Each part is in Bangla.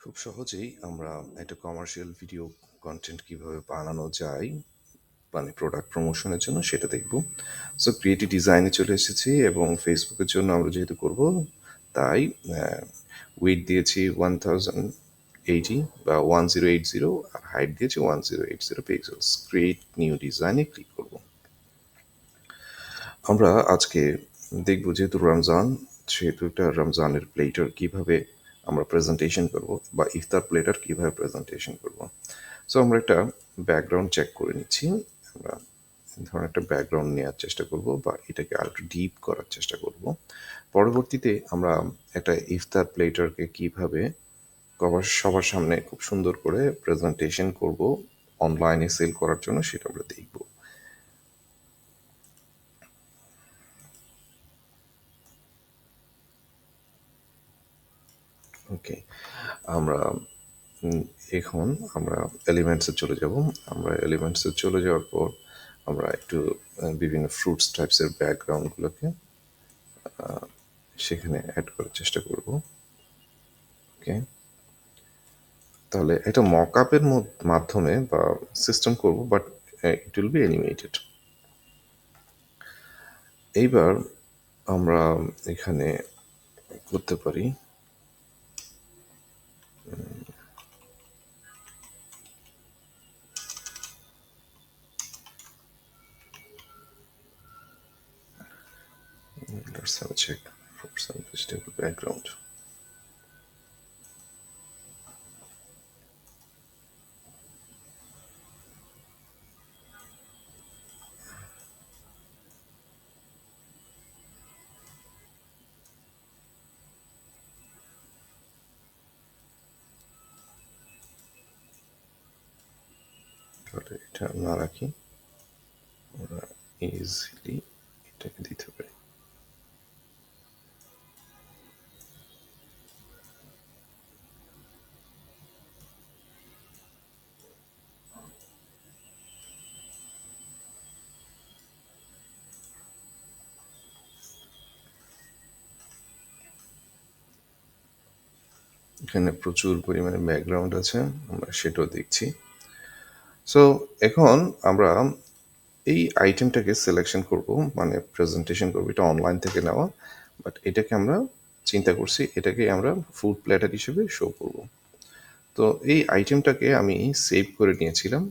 খুব সহজেই আমরা একটা কমার্শিয়াল ভিডিও কন্টেন্ট কিভাবে বানানো যায় মানে প্রোডাক্ট প্রমোশনের জন্য সেটা দেখব। সো ক্রিয়েটিভ ডিজাইনে চলে এসেছি এবং ফেসবুকের জন্য আমরা যেহেতু করব তাই উইড দিয়েছি 1080 বা 1080 আর হাইট দিয়েছি 1080 পিক্সেলস। ক্রিয়েট নিউ ডিজাইনে ক্লিক করব। আমরা আজকে দেখব যেহেতু রমজান, সেহেতু একটা রমজানের প্লেটার কিভাবে আমরা প্রেজেন্টেশন করব বা ইফতার প্লেটার কিভাবে প্রেজেন্টেশন করব। সো আমরা একটা ব্যাকগ্রাউন্ড চেক করে নিচ্ছি। আমরা ধরুন একটা ব্যাকগ্রাউন্ড নেওয়ার চেষ্টা করব বা এটাকে আর একটু ডিপ করার চেষ্টা করব। পরবর্তীতে আমরা একটা ইফতার প্লেটারকে কিভাবে সবার সামনে খুব সুন্দর করে প্রেজেন্টেশন করব অনলাইনে সেল করার জন্য সেটা আমরা দেখব। ওকে, আমরা এখন আমরা এলিমেন্টসে চলে যাব। আমরা এলিমেন্টসে চলে যাওয়ার পর আমরা একটু বিভিন্ন ফ্রুটস টাইপসের ব্যাকগ্রাউন্ডগুলোকে সেখানে অ্যাড করার চেষ্টা করব। ওকে, তাহলে এটা মক আপের মাধ্যমে বা সিস্টেম করব, but it will be animated. এইবার আমরা এখানে করতে পারি let's have a check fruits and vegetable background. তাহলে এটা না রাখি, আমরা ইজিলি এটাকে দিতে পারি। এখানে প্রচুর পরিমাণে ব্যাকগ্রাউন্ড আছে, আমরা সেটাও দেখছি। সো এখন আমরা এই আইটেমটাকে সিলেকশন করব, মানে প্রেজেন্টেশন করব। এটা অনলাইন থেকে নেওয়া, বাট এটাকে আমরা চিন্তা করছি এটাকে আমরা ফুড প্ল্যাটার হিসেবে শো করব। তো এই আইটেমটাকে আমি সেভ করে নিয়েছিলাম,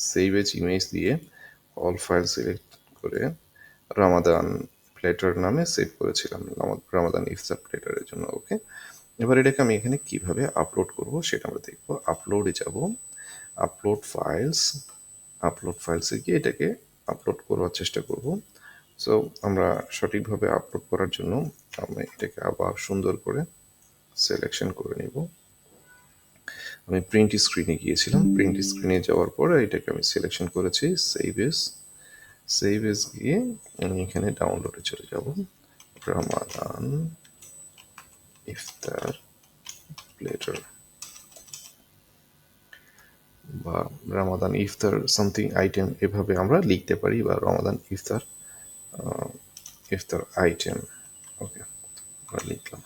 সেভ এজ ইমেজ দিয়ে অল ফাইল সিলেক্ট করে রামাদান প্লেটার নামে সেভ করেছিলাম, রামাদান ইফতার প্লেটারের জন্য। ওকে, এবার এটাকে আমি এখানে কিভাবে আপলোড করব সেটা আমরা দেখব। আপলোডে যাব, আপলোড ফাইলস, আপলোড ফাইলসে গিয়ে এটাকে আপলোড করার চেষ্টা করব। সো আমরা সঠিকভাবে আপলোড করার জন্য আমি এটাকে আবার সুন্দর করে সিলেকশন করে নিব। আমি প্রিন্ট স্ক্রিনে গিয়েছিলাম, প্রিন্ট স্ক্রিনে যাওয়ার পরে এটাকে আমি সিলেকশন করেছি, সেভ এস, সেভ এস গিয়ে আমি এখানে ডাউনলোডে চলে যাব। রামাদান ইফতার প্লেটার বা রামাদান ইফতার সামথিং আইটেম এভাবে আমরা লিখতে পারি, বা রামাদান ইফতার ইফতার আইটেম। ওকে, আমরা লিখলাম।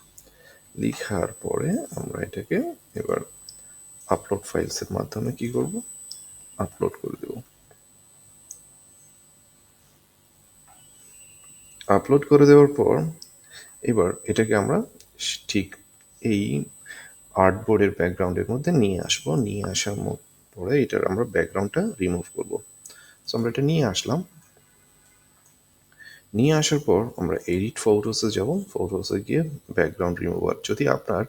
লিখার পরে আমরা এটাকে এবার আপলোড ফাইলসের মাধ্যমে কি করব, আপলোড করে দেব। আপলোড করে দেওয়ার পর এবার এটাকে আমরা ঠিক এই আর্টবোর্ডের ব্যাকগ্রাউন্ডের মধ্যে নিয়ে আসবো। নিয়ে আসার পরে এটার আমরা ব্যাকগ্রাউন্ডটা রিমুভ করব। সো আমরা এটা নিয়ে আসলাম। নিয়ে আসার পর আমরা এডিট ফটোসে যাব, ফটোসে গিয়ে ব্যাকগ্রাউন্ড রিমুভার। যদি আপনার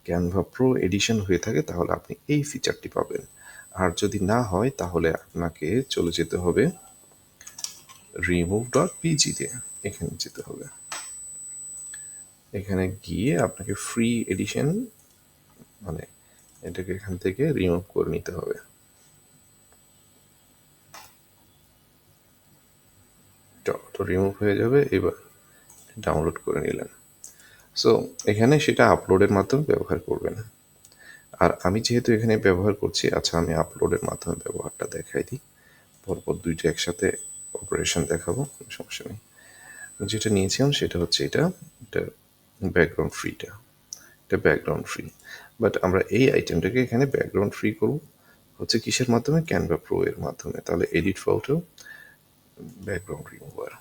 ক্যানভা প্রো এডিশন হয়ে থাকে তাহলে আপনি এই ফিচারটি পাবেন, আর যদি না হয় তাহলে আপনাকে চলে যেতে হবে remove.pg-তে, এখানে যেতে হবে। এখানে গিয়ে আপনাকে ফ্রি এডিশন মানে এটাকে এখান থেকে রিমুভ করে নিতে হবে। তো রিমুভ হয়ে যাবে। এবার ডাউনলোড করে নিলেন। সো এখানে সেটা আপলোডের মাধ্যমে ব্যবহার করবেন। আর আমি যেহেতু এখানে ব্যবহার করছি, আচ্ছা আমি আপলোডের মাধ্যমে ব্যবহারটা দেখাই দিই। পরপর দুইটা একসাথে অপারেশন দেখাবো, কোনো সমস্যা নেই। যেটা নিয়েছিলাম সেটা হচ্ছে এটা ব্যাকগ্রাউন্ড ফ্রিটা, এটা ব্যাকগ্রাউন্ড ফ্রি। বাট আমরা এই আইটেমটাকে এখানে ব্যাকগ্রাউন্ড ফ্রি করব হচ্ছে কিসের মাধ্যমে, ক্যানভা প্রো এর মাধ্যমে। তাহলে এডিট ফটো, ব্যাকগ্রাউন্ড রিমুভার।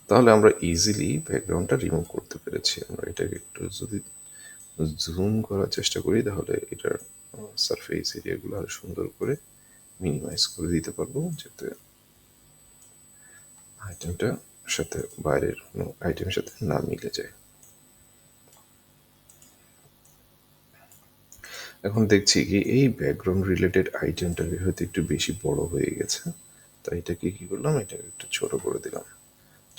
তাহলে আমরা ইজিলি ব্যাকগ্রাউন্ডটা রিমুভ করতে পেরেছি। আমরা এটাকে একটু যদি জুম করার চেষ্টা করি তাহলে এটার সারফেস এরিয়াগুলো আরো সুন্দর করে মিনিমাইজ করে দিতে পারবো, যাতে আইটেমটা সাথে বাইরের কোনো আইটেমের সাথে না মিলে যায়। এখন দেখছি কি এই ব্যাকগ্রাউন্ড রিলেটেড আইটেমটা হয়তো একটু বেশি বড় হয়ে গেছে, তাই এটাকে কি করলাম, এটাকে একটু ছোট করে দিলাম।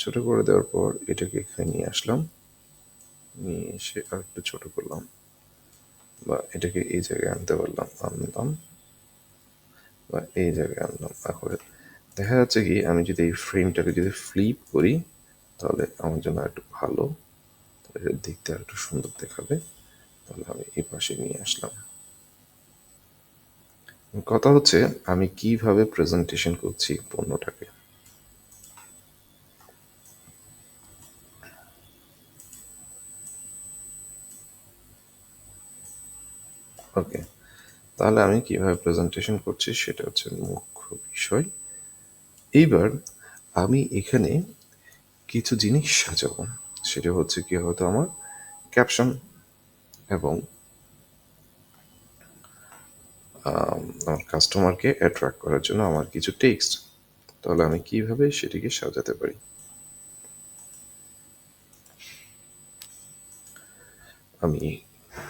ছোট করে দেওয়ার পর এটাকে এখানে নিয়ে আসলাম, নিয়ে এসে আর একটু ছোট করলাম, বা এটাকে এই জায়গায় আনতে পারলাম, আনলাম, বা এই জায়গায় আনলাম। এখন দেখা যাচ্ছে কি আমি যদি এই ফ্রেমটাকে যদি ফ্লিপ করি তাহলে আমার জন্য একটু ভালো, তাহলে দেখতে আর একটু সুন্দর দেখাবে। তাহলে আমি এই পাশে নিয়ে আসলাম। কথা হচ্ছে আমি কিভাবে প্রেজেন্টেশন করছি পণ্যটাকে। ওকে, তাহলে আমি কিভাবে প্রেজেন্টেশন করছি সেটা হচ্ছে মুখ্য বিষয়। এইবার আমি এখানে কিছু জিনিস সাজাবো, সেটা হচ্ছে কি হয়তো আমার ক্যাপশন এবং আমার কাস্টমারকে অ্যাট্রাক্ট করার জন্য আমার কিছু টেক্সট। তাহলে আমি কিভাবে সেটিকে সাজাতে পারি। আমি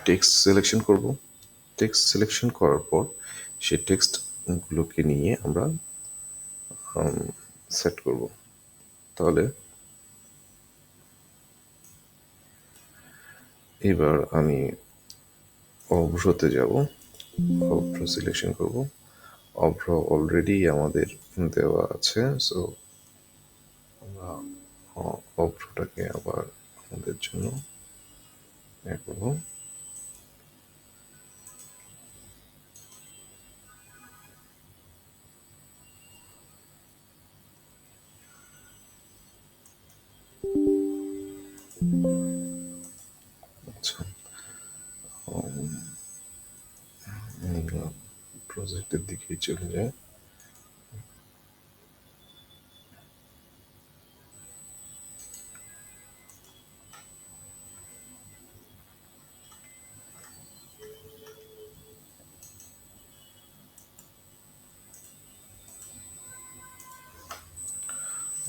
টেক্সট সিলেকশন করব। টেক্সট সিলেকশন করার পর সেই টেক্সটগুলোকে নিয়ে আমরা সেট করব। তাহলে এবার আমি অভ্রতে যাব, অভ্র সিলেকশন করব। অভ্র অলরেডি আমাদের দেওয়া আছে, সো আমরা অভ্রটাকে আবার আমাদের জন্য করব। আচ্ছা, প্রজেক্টের দিকেই চলে যায়।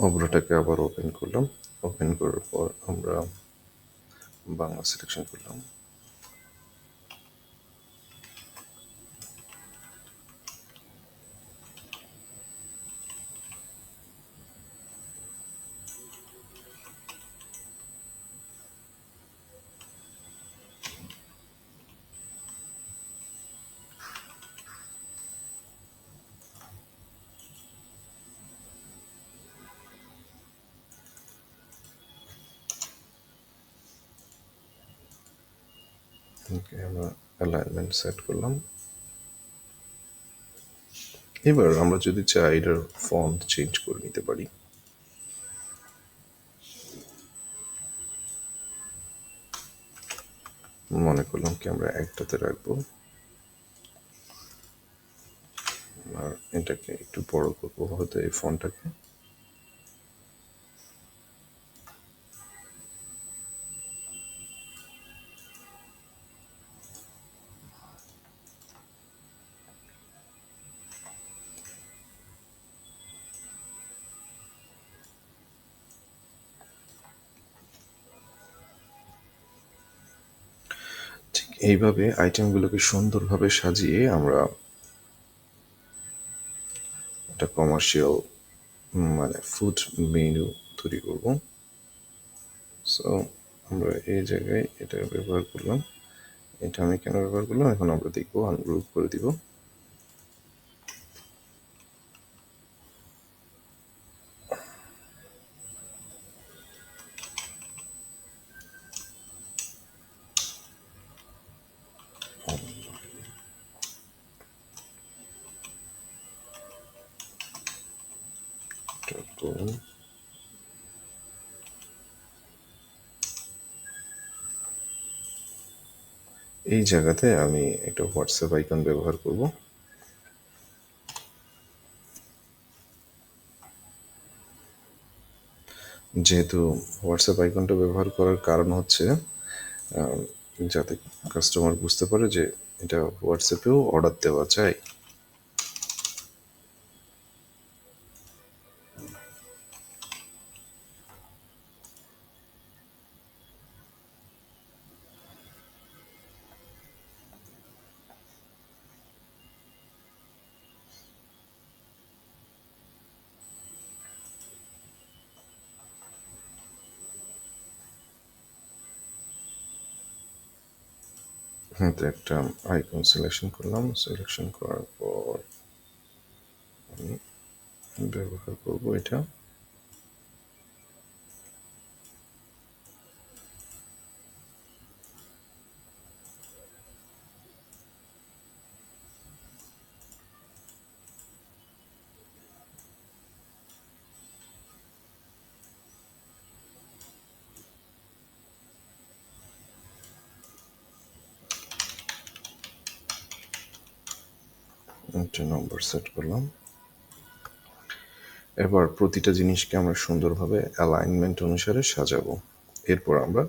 অভ্রটাকে আবার ওপেন করলাম। ওপেন করার পর আমরা বাংলা সিলেকশন করলাম। ওকে, আমরা অ্যালাইনমেন্ট সেট করলাম। এবার আমরা যদি চাই এটার ফন্ট চেঞ্জ করে নিতে পারি। মনে করলাম কি আমরা একটাতে রাখবো, আর এটাকে একটু বড় করবো হয়তো এই ফন্টটাকে। ঠিক এইভাবে আইটেমগুলোকে সুন্দরভাবে সাজিয়ে আমরা একটা কমার্শিয়াল মানে ফুড মেনু তৈরি করব। সো আমরা এই জায়গায় এটা ব্যবহার করলাম। এটা আমি কেন ব্যবহার করলাম এখন আমরা দেখবো, আনগ্রুপ করে দিব। করুন। এই জায়গাতে আমি একটা হোয়াটসঅ্যাপ আইকন ব্যবহার করব। যেহেতু হোয়াটসঅ্যাপ আইকনটা ব্যবহার করার কারণ হচ্ছে যাতে কাস্টমার বুঝতে পারে যে এটা হোয়াটসঅ্যাপেও অর্ডার দেওয়া যায়। হ্যাঁ, তো একটা আইকন সিলেকশন করলাম। সিলেকশন করার পর ব্যবহার করব এটা। একটা নম্বর সেট করলাম। এবার প্রতিটা জিনিসকে আমরা সুন্দরভাবে অ্যালাইনমেন্ট অনুসারে সাজাবো। এরপর আমরা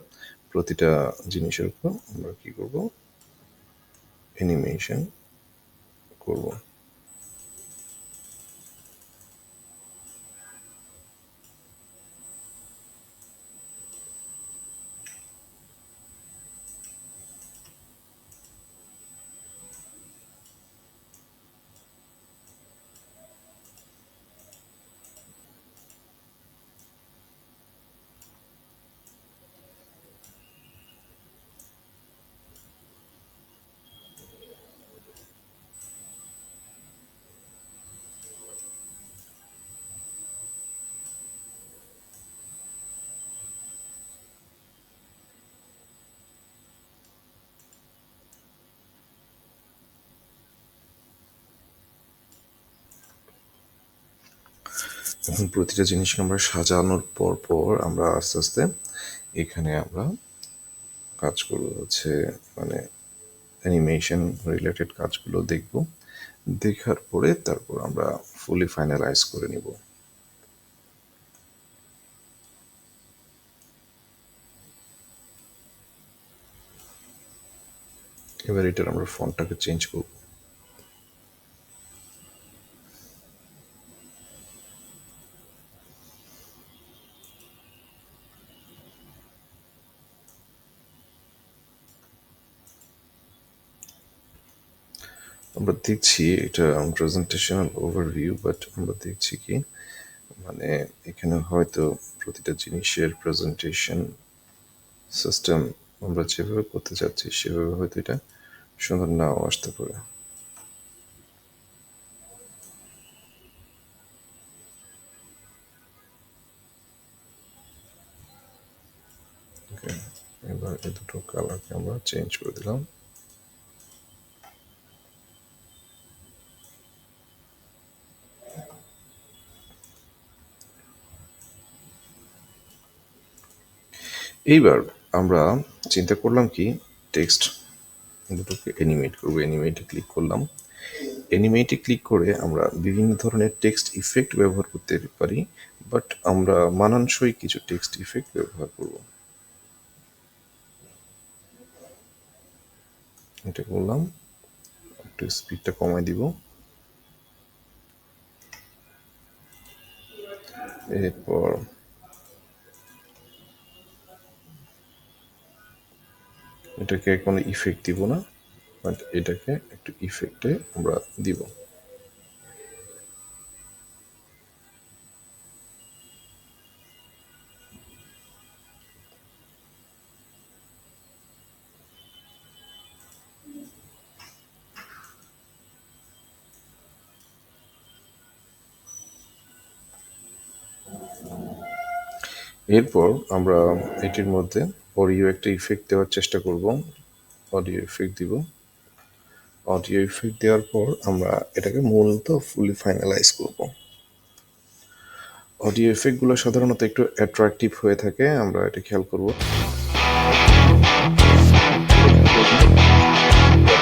প্রতিটা জিনিসের উপর আমরা কি করব, অ্যানিমেশন করব। এখন প্রতিটা জিনিসকে আমরা সাজানোর পর পর আমরা আস্তে আস্তে এখানে আমরা কাজ করব হচ্ছে মানে অ্যানিমেশন রিলেটেড কাজগুলো দেখব। দেখার পরে তারপর আমরা ফুলি ফাইনালাইজ করে নিব। এবার এটার আমরা ফন্টটাকে চেঞ্জ করব। আমরা দেখছি এটা প্রেজেন্টেশনাল ওভারভিউ, বাট আমরা দেখছি কি মানে এখানে হয়তো প্রতিটা জিনিসের প্রেজেন্টেশন সিস্টেম আমরা যেভাবে করতে চাচ্ছি সেভাবে হয়তো এটা সুন্দর নাও আসতে পারে। ওকে, এবার এই দুটো কালারকে আমরা চেঞ্জ করে দিলাম। এইবার আমরা চিন্তা করলাম কি টেক্সট দুটোকে অ্যানিমেট করবো। অ্যানিমেটে ক্লিক করলাম। অ্যানিমেটে ক্লিক করে আমরা বিভিন্ন ধরনের টেক্সট ইফেক্ট ব্যবহার করতে পারি, বাট আমরা মানানসই কিছু টেক্সট ইফেক্ট ব্যবহার করব। এটা করলাম, একটু স্পিডটা কমাই দিব। এরপর এটাকে কোনো ইফেক্ট দিব না, বাট এটাকে একটু ইফেক্টে আমরা দিব। এরপর আমরা এটির মধ্যে অডিও একটা ইফেক্ট দেওয়ার চেষ্টা করব। অডিও ইফেক্ট দিব। অডিও ইফেক্ট দেওয়ার পর আমরা এটাকে মূলত ফুলি ফাইনালাইজ করব। অডিও এফেক্টগুলো সাধারণত একটু অ্যাট্রাকটিভ হয়ে থাকে, আমরা এটা খেয়াল করব।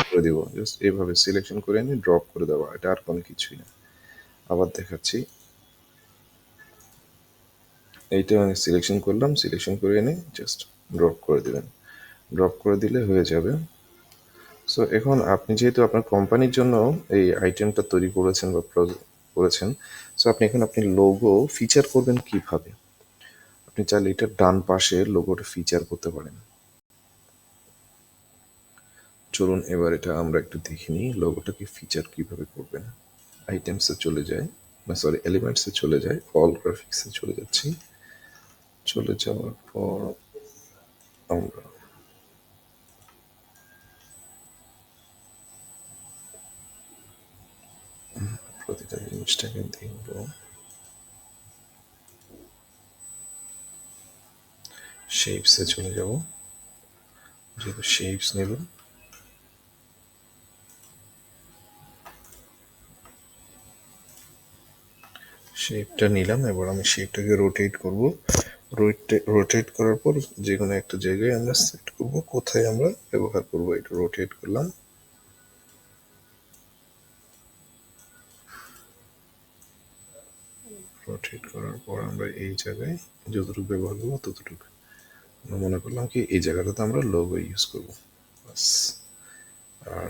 করে দিব জাস্ট এইভাবে সিলেকশন করে এনে ড্রপ করে দেওয়া, এটা আর কোনো কিছুই না। আবার দেখাচ্ছি, এইটা আমি সিলেকশন করলাম, সিলেকশন করে এনে জাস্ট ড্রপ করে দিবেন, ড্রপ করে দিলে হয়ে যাবে। সো এখন আপনি যেহেতু আপনার কোম্পানির জন্য এই আইটেমটা তৈরি করেছেন বা করেছেন, সো আপনি এখন আপনি লোগো ফিচার করবেন কিভাবে। আপনি চাইলে এটা ডান পাশে লোগোটা ফিচার করতে পারেন। চলুন এবার এটা আমরা একটু দেখে নিই লোগোটাকে ফিচার কিভাবে করবেন। আইটেমসে চলে যায়, না সরি এলিমেন্টসে চলে যায়, অল গ্রাফিক্সে চলে যাচ্ছি। চলে যাওয়ার পর আমরা প্রতিটা জিনিসটাকে দেখব। শেপসে চলে যাব, যেহেতু শেপস নেব, শেপটা নিলাম। এবার আমি শেপটাকে রোটেট করব। রোটেট করার পর যে কোনো একটা জায়গায় আমরা সেট করব, কোথায় আমরা ব্যবহার করব। এটা রোটেট করলাম, রোটেট করার পর আমরা এই জায়গায় যতটুকু ব্যবহার করবো ততটুকু আমরা মনে করলাম কি এই জায়গাটাতে আমরা লোগো ইউজ করব। বাস। আর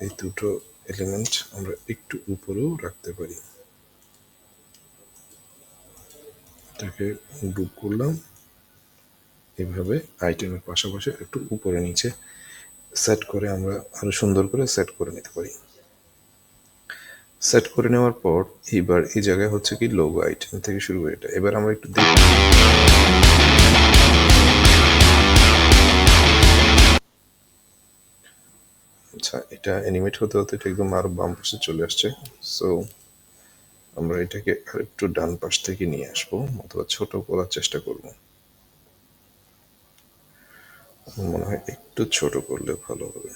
এই দুটো এলিমেন্ট আমরা একটু উপরেও রাখতে পারি। এটাকে গ্রুপ করলাম এইভাবে, আইটেমের পাশাপাশি একটু উপরে নিচে সেট করে আমরা আরো সুন্দর করে সেট করে নিতে পারি। সেট করে নেওয়ার পর এইবার এই জায়গায় হচ্ছে কি লোগো আইটেম থেকে শুরু করে এটা। এবার আমরা একটু দেখি, আচ্ছা এটা অ্যানিমেট হতে হতে এটা একদম আরো বাম পাশে চলে আসছে। সো আমরা এটাকে আর একটু ডান পাশ থেকে নিয়ে আসবো অথবা ছোট করার চেষ্টা করব। আমার মনে হয় একটু ছোট করলে ভালো হবে।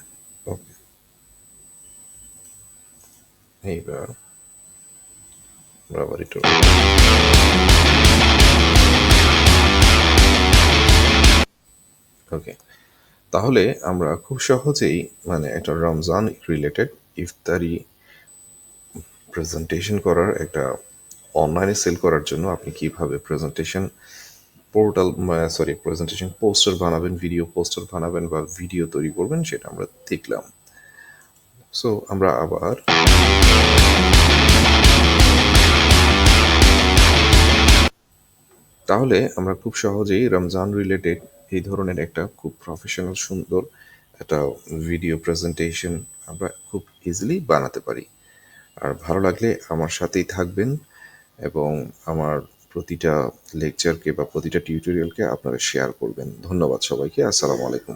ওকে, এইবার আমরা আবার একটু, ওকে, তাহলে আমরা খুব সহজেই মানে একটা রমজান রিলেটেড ইফতারি প্রেজেন্টেশন করার একটা, অনলাইনে সেল করার জন্য আপনি কিভাবে presentation portal sorry presentation poster বানাবেন, ভিডিও পোস্টার বানাবেন বা ভিডিও তৈরি করবেন সেটা আমরা দেখলাম। সো আমরা আবার তাহলে আমরা খুব সহজেই রমজান রিলেটেড এই ধরনের একটা খুব প্রফেশনাল সুন্দর একটা ভিডিও প্রেজেন্টেশন আমরা খুব ইজিলি বানাতে পারি। আর ভালো লাগলে আমার সাথেই থাকবেন এবং আমার প্রতিটা লেকচারকে বা প্রতিটা টিউটোরিয়ালকে আপনারা শেয়ার করবেন। ধন্যবাদ সবাইকে। আসসালামু আলাইকুম।